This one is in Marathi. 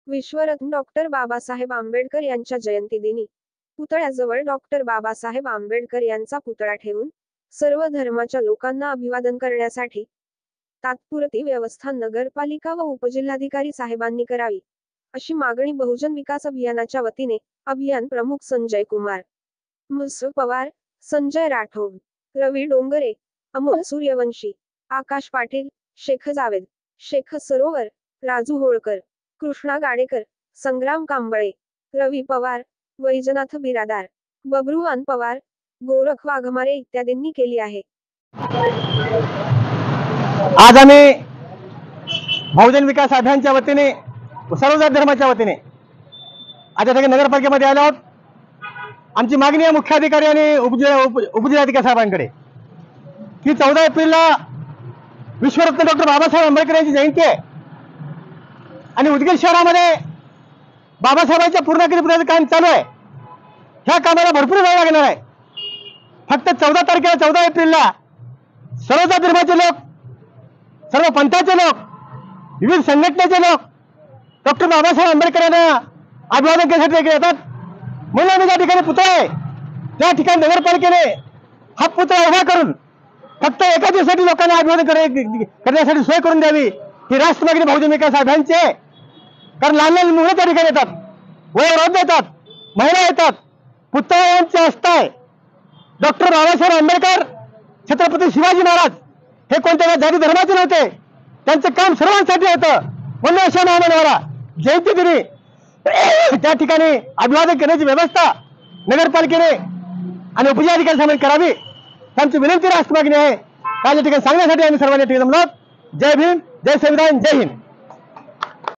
विश्वरत्न डॉक्टर बाबासाहेब आंबेडकर यांच्या जयंतीदिनी पुतळ्याजवळ डॉक्टर बाबासाहेब आंबेडकर यांचा पुतळा ठेवून सर्व धर्माच्या लोकांना अभिवादन करण्यासाठी तात्पुरती व्यवस्था नगरपालिका व उपजिल्हाधिकारी साहेबांनी करावी, अशी मागणी बहुजन विकास अभियानाच्या वतीने अभियान प्रमुख संजय कुमार म्हसू पवार, संजय राठोड, रवी डोंगरे, अमोल सूर्यवंशी, आकाश पाटील, शेख जावेद, शेख सरोवर, राजू होळकर, कृष्णा गाडेकर, संग्राम कांबळे, रवी पवार, वैजनाथ बिरादार, बबरूवान पवार, गोरख वाघमारे इत्यादींनी केली आहे। आज आम्ही बहुजन विकास अभियानच्या वतीने सर्व जात धर्माच्या वतीने आज या ठिकाणी नगरपालिकेमध्ये आलो आहोत। आमची मागणी आहे मुख्याधिकारी आणि उपजिल्हाधिकारी साहेबांकडे की 14 एप्रिलला विश्वरत्न डॉक्टर बाबासाहेब आंबेडकर यांची जयंती आहे आणि उदगीर शहरामध्ये बाबासाहेबांच्या पूर्णाकृती काम चालू आहे। ह्या कामाला भरपूर वेळ लागणार आहे। फक्त 14 तारखेला 14 एप्रिलला सर्व जात धर्माचे लोक, सर्व पंथाचे लोक, विविध संघटनेचे लोक डॉक्टर बाबासाहेब आंबेडकर यांना अभिवादन करण्यासाठी येतात। म्हणून आम्ही त्या ठिकाणी पुतळा आहे, त्या ठिकाणी नगरपालिकेने हा पुतळा उभा करून फक्त एका दिवसासाठी लोकांना अभिवादन करण्यासाठी सोय करून द्यावी ही राष्ट्र मागणी बहुजन विकास अभियानची आहे। कारण लहान लहान मुलं त्या ठिकाणी येतात, वयोवृद्ध येतात, महिला येतात। पुतळा यांचे असताय डॉक्टर बाबासाहेब आंबेडकर, छत्रपती शिवाजी महाराज हे कोणत्या जाती धर्माचे नव्हते, त्यांचं काम सर्वांसाठी होतं। म्हणून अशा महामानवाला जयंती दिनी त्या ठिकाणी अभिवादन करण्याची व्यवस्था नगरपालिकेने आणि उपजिल्हाधिकारी साहेबांनी करावी, त्यांची विनंती राष्ट्र मागणी आहे। त्या ठिकाणी सांगण्यासाठी आम्ही सर्वांनी जमलो। जय भीम, जय संविधान, जय हिंद।